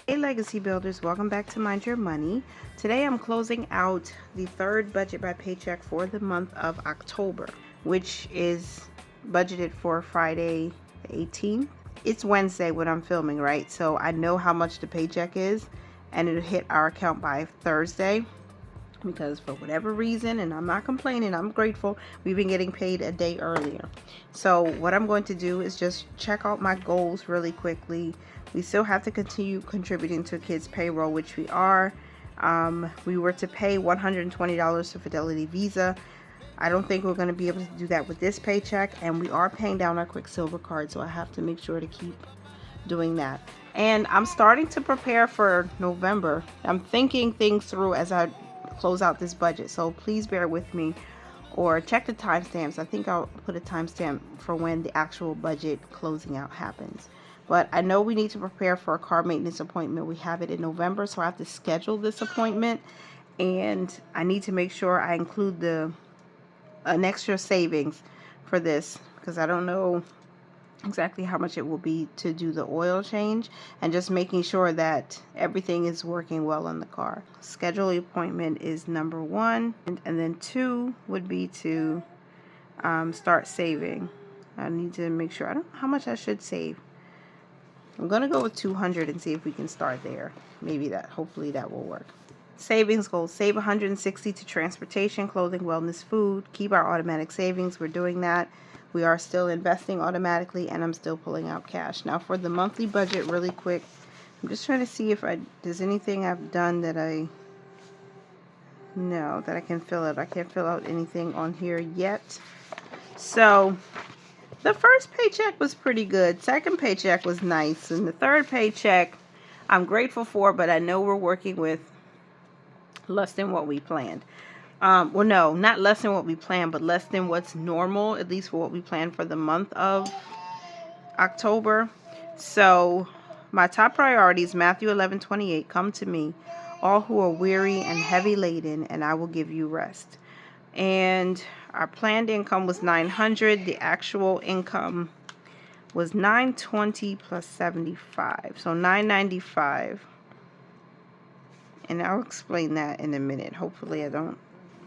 Hey Legacy Builders, welcome back to Mind Your Money. Today I'm closing out the third budget by paycheck for the month of October, which is budgeted for Friday the 18th. It's Wednesday when I'm filming, right? So I know how much the paycheck is and it'll hit our account by Thursday because for whatever reason, and I'm not complaining, I'm grateful, we've been getting paid a day earlier. So what I'm going to do is just check out my goals really quickly. We still have to continue contributing to kids payroll, which we are. We were to pay $120 to Fidelity Visa. I don't think we're going to be able to do that with this paycheck, and we are paying down our Quicksilver card, so I have to make sure to keep doing that. And I'm starting to prepare for November. I'm thinking things through as I close out this budget, so please bear with me or check the timestamps. I think I'll put a timestamp for when the actual budget closing out happens. But I know we need to prepare for a car maintenance appointment. We have it in November, so I have to schedule this appointment, and I need to make sure I include an extra savings for this because I don't know exactly how much it will be to do the oil change, and just making sure that everything is working well on the car. Schedule appointment is number one, and then two would be to start saving. I need to make sure, I don't know how much I should save. I'm gonna go with 200 and see if we can start there. Maybe hopefully that will work. Savings goals: save 160 to transportation, clothing, wellness, food. Keep our automatic savings. We're doing that. We are still investing automatically, and I'm still pulling out cash. Now for the monthly budget, really quick, I'm just trying to see if there's anything I've done that I can fill out. I can't fill out anything on here yet. So the first paycheck was pretty good. Second paycheck was nice, and the third paycheck I'm grateful for, but I know we're working with less than what we planned. Well, no, not less than what we planned, but less than what's normal, at least for what we planned for the month of October. So my top priorities: Matthew 11:28, come to me, all who are weary and heavy laden, and I will give you rest. And our planned income was 900. The actual income was 920 plus 75, so 995. And I'll explain that in a minute. Hopefully I don't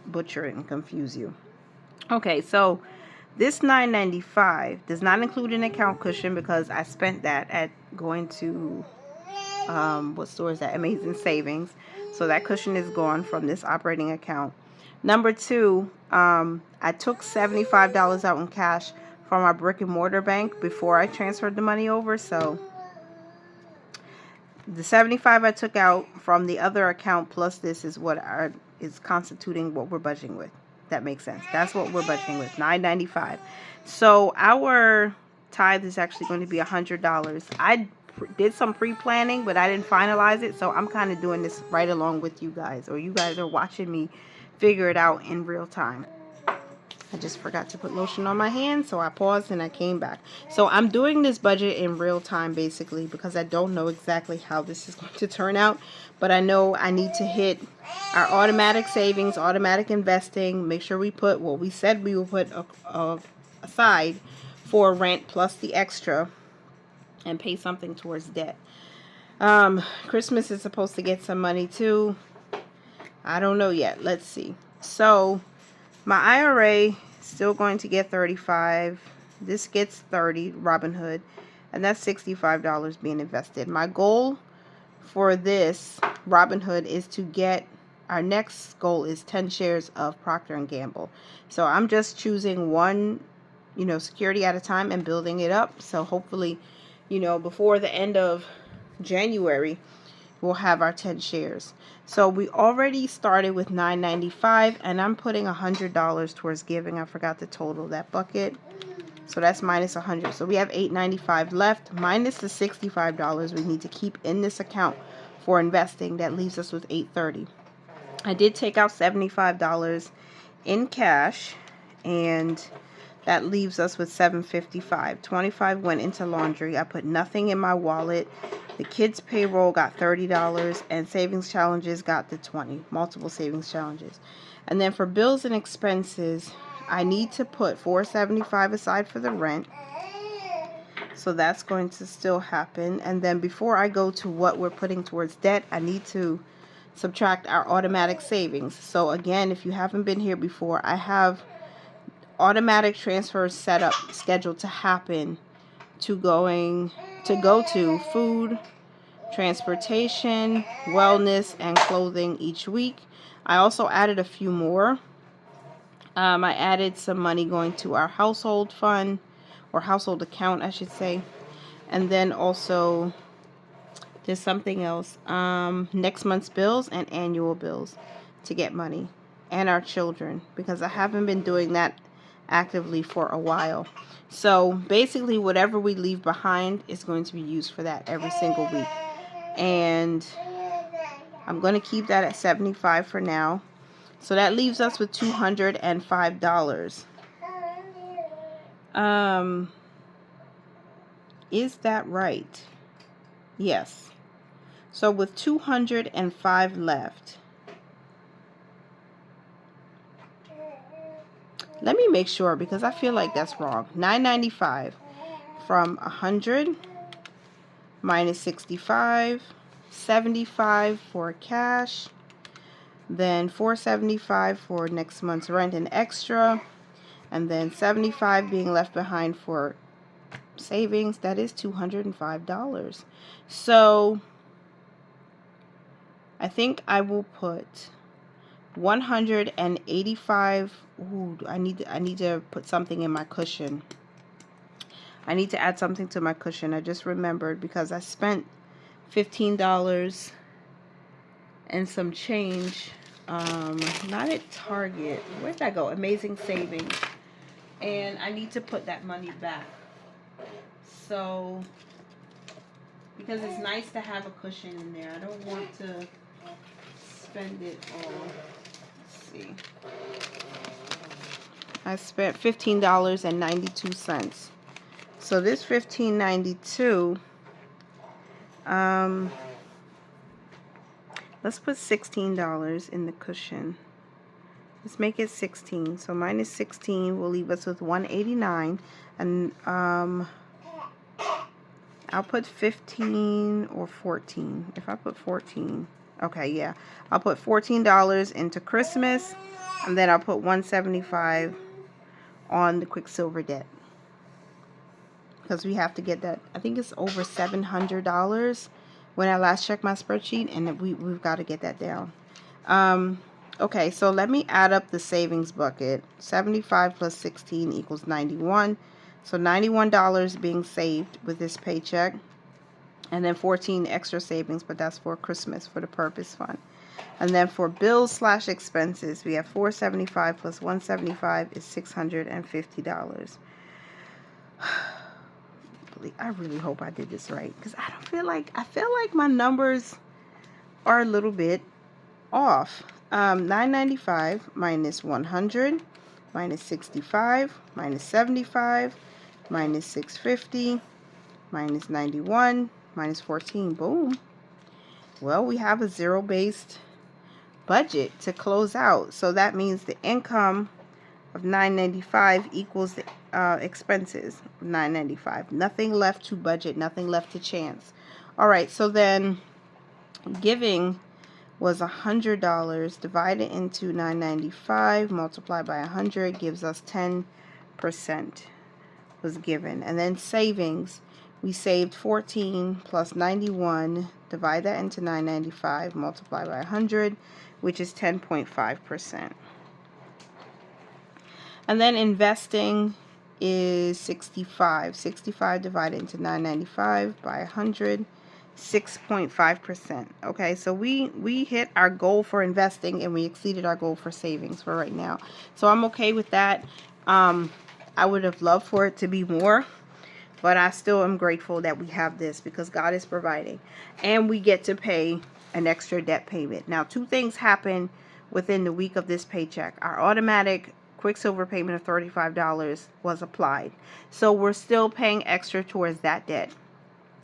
butcher it and confuse you. Okay, so this 995 does not include an account cushion because I spent that at going to what store is that? Amazing Savings. So that cushion is gone from this operating account. Number two, I took $75 out in cash from our brick and mortar bank before I transferred the money over. So the 75 I took out from the other account plus this is what is constituting what we're budgeting with. That makes sense. That's what we're budgeting with, $995. So our tithe is actually going to be $100. I did some pre-planning, but I didn't finalize it, so I'm kind of doing this right along with you guys, or you guys are watching me figure it out in real time. I just forgot to put lotion on my hands, so I paused and I came back. So I'm doing this budget in real time basically because I don't know exactly how this is going to turn out, but I know I need to hit our automatic savings, automatic investing, make sure we put what we said we will put aside for rent plus the extra, and pay something towards debt. Christmas is supposed to get some money too. I don't know yet. Let's see. So my IRA still going to get 35. This gets 30, Robinhood, and that's $65 being invested. My goal for this Robinhood is to get, our next goal is 10 shares of Procter & Gamble. So I'm just choosing one, security at a time and building it up. So hopefully, before the end of January, we'll have our 10 shares. So we already started with $995, and I'm putting $100 towards giving. I forgot to total that bucket. So that's minus 100. So we have $895 left, minus the $65 we need to keep in this account for investing. That leaves us with $830. I did take out $75 in cash, and that leaves us with $755. $25 went into laundry. I put nothing in my wallet. The kids' payroll got $30, and savings challenges got the $20. Multiple savings challenges. And then for bills and expenses, I need to put $475 aside for the rent. So that's going to still happen. And then before I go to what we're putting towards debt, I need to subtract our automatic savings. So again, if you haven't been here before, I have automatic transfers set up, scheduled to happen to go to food, transportation, wellness, and clothing each week. I also added a few more. I added some money going to our household fund, or household account, I should say. And then also there's something else. Next month's bills and annual bills to get money. And our children, because I haven't been doing that actively for a while. So basically whatever we leave behind is going to be used for that every single week. And I'm going to keep that at 75 for now. So that leaves us with $205. Is that right? Yes. So with 205 left, let me make sure because I feel like that's wrong. $9.95 from 100 minus 65, 75 for cash, then $475 for next month's rent and extra, and then 75 being left behind for savings. That is $205. So I think I will put 185. Ooh, I need to put something in my cushion. I need to add something to my cushion. I just remembered because I spent $15 and some change. Not at Target. Where'd that go? Amazing Savings. And I need to put that money back. So, because it's nice to have a cushion in there. I don't want to spend it all. Let's see. I spent $15.92. So this $15.92, let's put $16 in the cushion. Let's make it 16. So minus 16 will leave us with 189, and I'll put 15 or 14. If I put 14, okay, yeah, I'll put $14 into Christmas, and then I'll put 175 on the Quicksilver debt. Because we have to get that. I think it's over $700 when I last checked my spreadsheet, and we've got to get that down. Okay, so let me add up the savings bucket. 75 plus 16 equals 91. So $91 being saved with this paycheck, and then 14 extra savings, but that's for Christmas for the purpose fund. And then for bills / expenses, we have 475 plus 175 is $650. I really hope I did this right, because I feel like my numbers are a little bit off. 995 minus 100 minus 65 minus 75 minus 650 minus 91 minus 14. Boom. Well, we have a zero-based budget to close out. So that means the income of $995 equals the expenses of $995. Nothing left to budget, nothing left to chance. All right, so then giving was $100 divided into $995 multiplied by 100 gives us 10% was given. And then savings, we saved 14 plus 91, divide that into $995 multiplied by 100, which is 10.5%. And then investing is 65. 65 divided into 995 by 100, 6.5%. Okay, so we hit our goal for investing, and we exceeded our goal for savings for right now. So I'm okay with that. I would have loved for it to be more, but I still am grateful that we have this, because God is providing, and we get to pay an extra debt payment. Now, two things happen within the week of this paycheck. Our automatic Quicksilver payment of $35 was applied, so we're still paying extra towards that debt.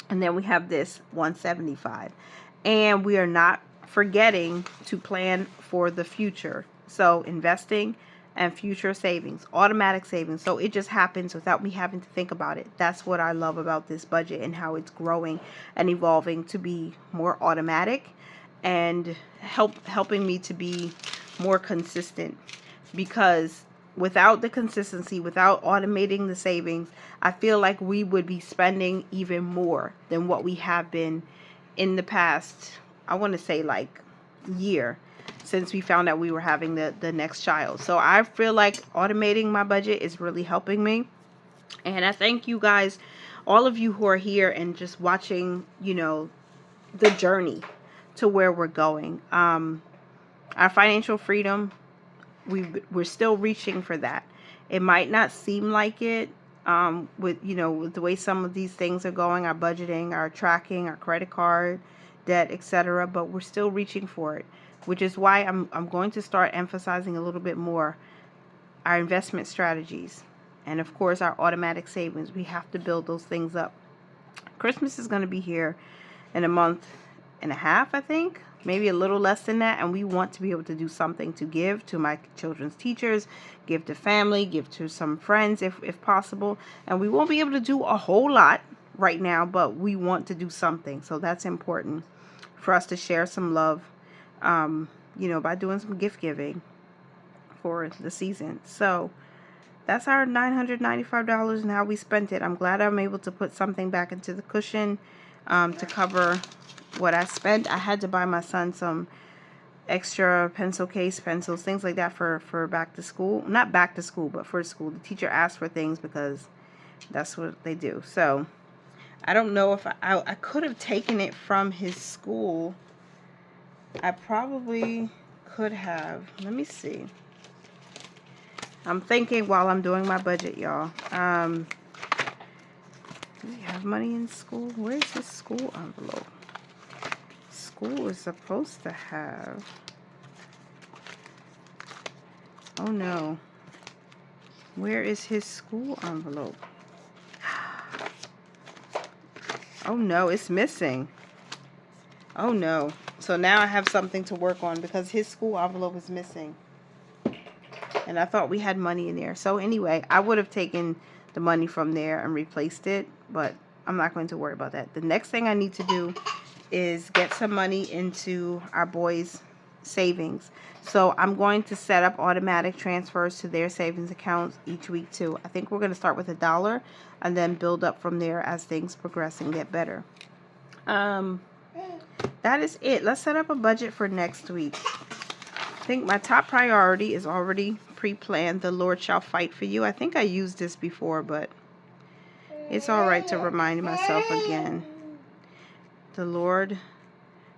And then we have this $175, and we are not forgetting to plan for the future. So investing and future savings, automatic savings. So it just happens without me having to think about it. That's what I love about this budget and how it's growing and evolving to be more automatic and helping me to be more consistent, because without the consistency, without automating the savings, I feel like we would be spending even more than what we have been in the past, I want to say like year, since we found out we were having the next child. So I feel like automating my budget is really helping me. And I thank you guys, all of you who are here and just watching, you know, the journey to where we're going. Our financial freedom, we're still reaching for that. It might not seem like it, with, you know, with the way some of these things are going, our budgeting, our tracking, our credit card debt, etc., but we're still reaching for it, which is why I'm going to start emphasizing a little bit more our investment strategies, and of course our automatic savings. We have to build those things up. Christmas is going to be here in a month and a half, I think, maybe a little less than that, and we want to be able to do something to give to my children's teachers, give to family, give to some friends if possible. And we won't be able to do a whole lot right now, but we want to do something. So that's important for us to share some love, you know, by doing some gift giving for the season. So that's our $995 and how we spent it. I'm glad I'm able to put something back into the cushion to cover what I spent. I had to buy my son some extra pencil case, pencils, things like that for back to school. Not back to school, but for school. The teacher asked for things because that's what they do. So I don't know if I could have taken it from his school. I probably could have. Let me see. I'm thinking while I'm doing my budget, y'all. Does he have money in school? Where's his school envelope? School is supposed to have. Oh no. Where is his school envelope? Oh no, it's missing. Oh no. So now I have something to work on because his school envelope is missing. And I thought we had money in there. So anyway, I would have taken the money from there and replaced it, but I'm not going to worry about that. The next thing I need to do is get some money into our boys' savings. So I'm going to set up automatic transfers to their savings accounts each week too. I think we're going to start with $1 and then build up from there as things progress and get better. That is it. Let's set up a budget for next week. I think my top priority is already pre-planned. The Lord shall fight for you. I think I used this before, but it's all right to remind myself again. The Lord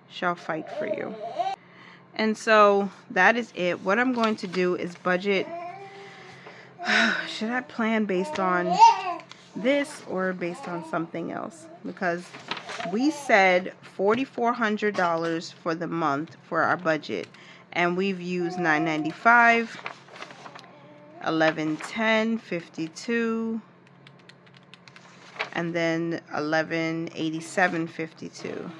shall fight for you. And so that is it. What I'm going to do is budget. Should I plan based on this or based on something else? Because we said $4,400 for the month for our budget, and we've used $995, $1110, $52, and then $1187.52.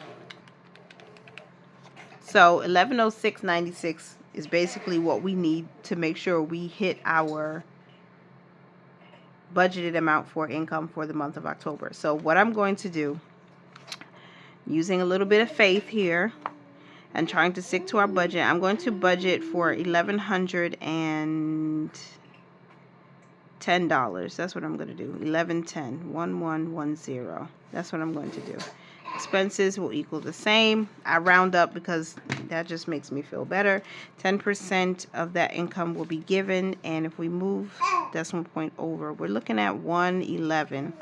So $1106.96 is basically what we need to make sure we hit our budgeted amount for income for the month of October. So what I'm going to do, using a little bit of faith here and trying to stick to our budget, I'm going to budget for $1,110. That's what I'm going to do. $1110. That's what I'm going to do. Expenses will equal the same. I round up because that just makes me feel better. 10% of that income will be given, and if we move decimal point over, we're looking at 111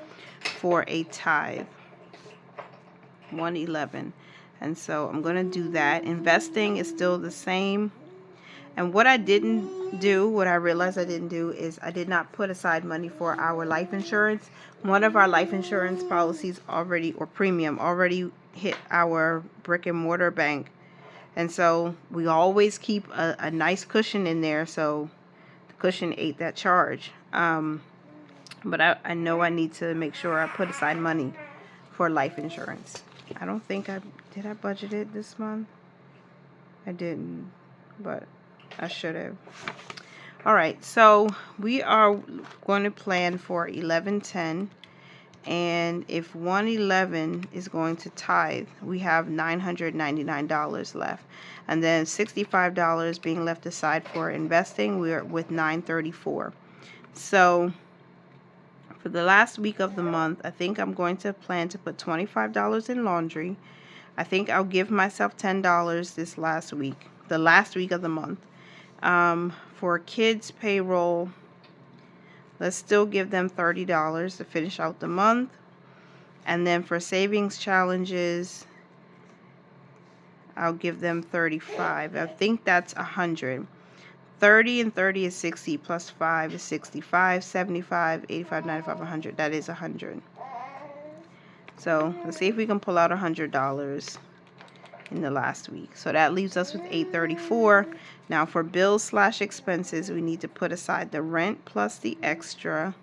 for a tithe. 111. And so I'm going to do that. Investing is still the same. And what I didn't do, what I realized I didn't do, is I did not put aside money for our life insurance. One of our life insurance policies already, or premium, already hit our brick and mortar bank. And so we always keep a nice cushion in there. So the cushion ate that charge. But I know I need to make sure I put aside money for life insurance. I don't think did I budget it this month? I didn't, but I should have. All right, so we are going to plan for 1110, and if 111 is going to tithe, we have $999 left, and then $65 being left aside for investing. We're with 934. So for the last week of the month, I think I'm going to plan to put $25 in laundry. I think I'll give myself $10 this last week, the last week of the month. For kids payroll, let's still give them $30 to finish out the month. And then for savings challenges, I'll give them $35. I think that's $100. 30 and 30 is 60, plus 5 is 65, 75, 85, 95, 100. That is $100. So let's see if we can pull out $100 in the last week. So that leaves us with $834. Now for bills / expenses, we need to put aside the rent plus the extra,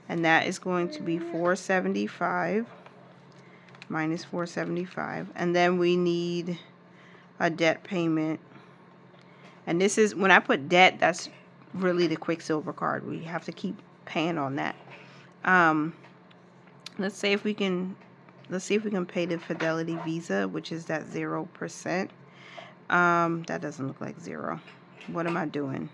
and that is going to be $475 minus $475. And then we need a debt payment. And this is, when I put debt, that's really the Quicksilver card. We have to keep paying on that. Let's see if we can pay the Fidelity Visa, which is that 0%. That doesn't look like 0. What am I doing?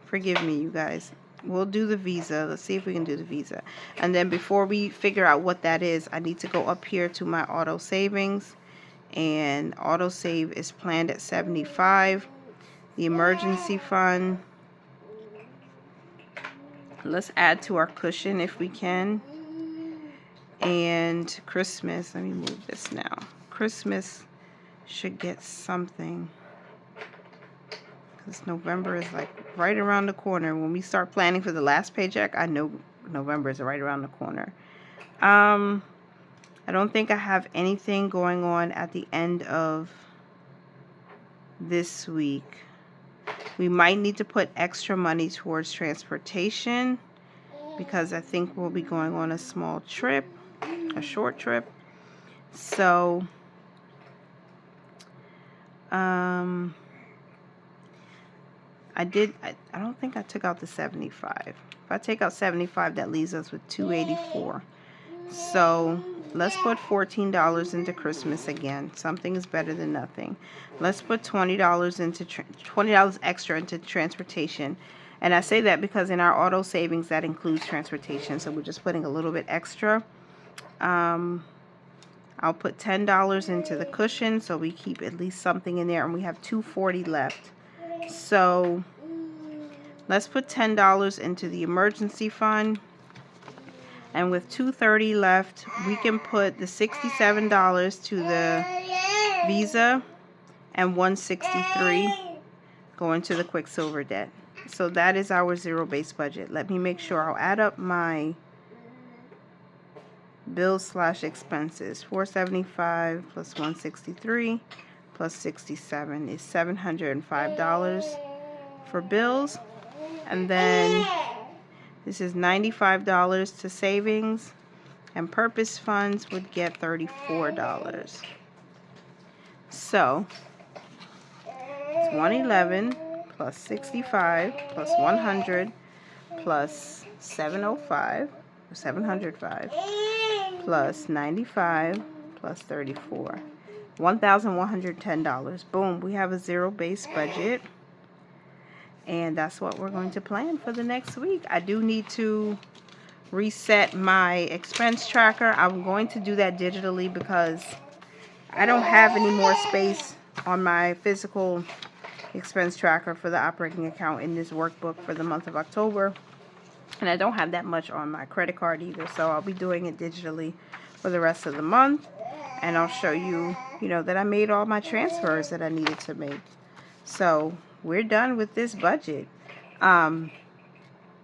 Forgive me, you guys. We'll do the Visa. Let's see if we can do the Visa. And then before we figure out what that is, I need to go up here to my auto savings. And auto save is planned at 75. The emergency fund, let's add to our cushion if we can. And Christmas, let me move this now. Christmas should get something, because November is like right around the corner. When we start planning for the last paycheck, I know November is right around the corner. I don't think I have anything going on at the end of this week. We might need to put extra money towards transportation, because I think we'll be going on a small trip, a short trip. So I don't think I took out the 75. If I take out 75, that leaves us with 284. So let's put $14 into Christmas again. Something is better than nothing. Let's put $20 into $20 extra into transportation. And I say that because in our auto savings, that includes transportation. So we're just putting a little bit extra. I'll put $10 into the cushion, so we keep at least something in there, and we have $240 left. So let's put $10 into the emergency fund. And with $230 left, we can put the $67 to the Visa and $163 going to the Quicksilver debt. So that is our zero-based budget. Let me make sure. I'll add up my bills / expenses. $475 plus $163 plus $67 is $705 for bills. And then this is $95 to savings, and purpose funds would get $34. So it's 111 plus 65 plus 100 plus 705 or 705 plus 95 plus 34. $1,110. Boom, we have a zero-based budget. And that's what we're going to plan for the next week. I do need to reset my expense tracker. I'm going to do that digitally because I don't have any more space on my physical expense tracker for the operating account in this workbook for the month of October. And I don't have that much on my credit card either. So I'll be doing it digitally for the rest of the month. And I'll show you, that I made all my transfers that I needed to make. So we're done with this budget. I'm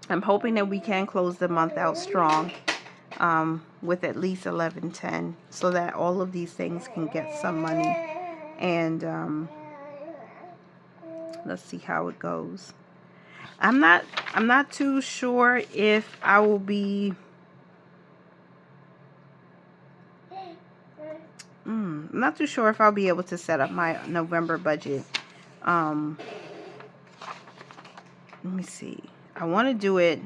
hoping that we can close the month out strong with at least 1110, so that all of these things can get some money. And let's see how it goes. I'm not too sure if I will be I'm not too sure if I'll be able to set up my November budget let me see. I want to do it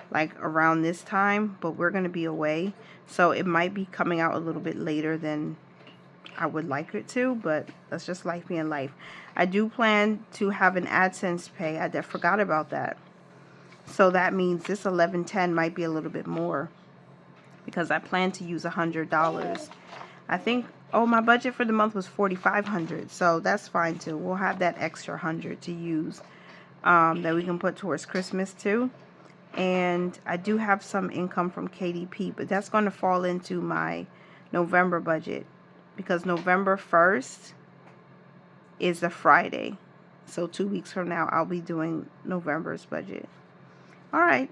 like around this time, but we're going to be away. So it might be coming out a little bit later than I would like it to, but that's just life being life. I do plan to have an AdSense pay. I forgot about that. So that means this $11.10 might be a little bit more because I plan to use $100. I think, oh, my budget for the month was $4,500, so that's fine too. We'll have that extra 100 to use that we can put towards Christmas too. And I do have some income from KDP, but that's going to fall into my November budget because November 1st is a Friday. So 2 weeks from now, I'll be doing November's budget. All right.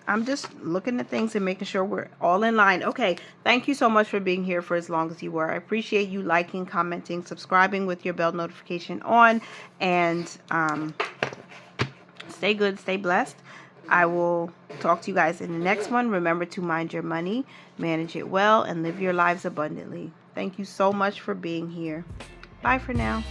I'm just looking at things and making sure we're all in line. Okay. Thank you so much for being here for as long as you were. I appreciate you liking, commenting, subscribing with your bell notification on. And stay good, stay blessed. I will talk to you guys in the next one. Remember to mind your money, manage it well, and live your lives abundantly. Thank you so much for being here. Bye for now.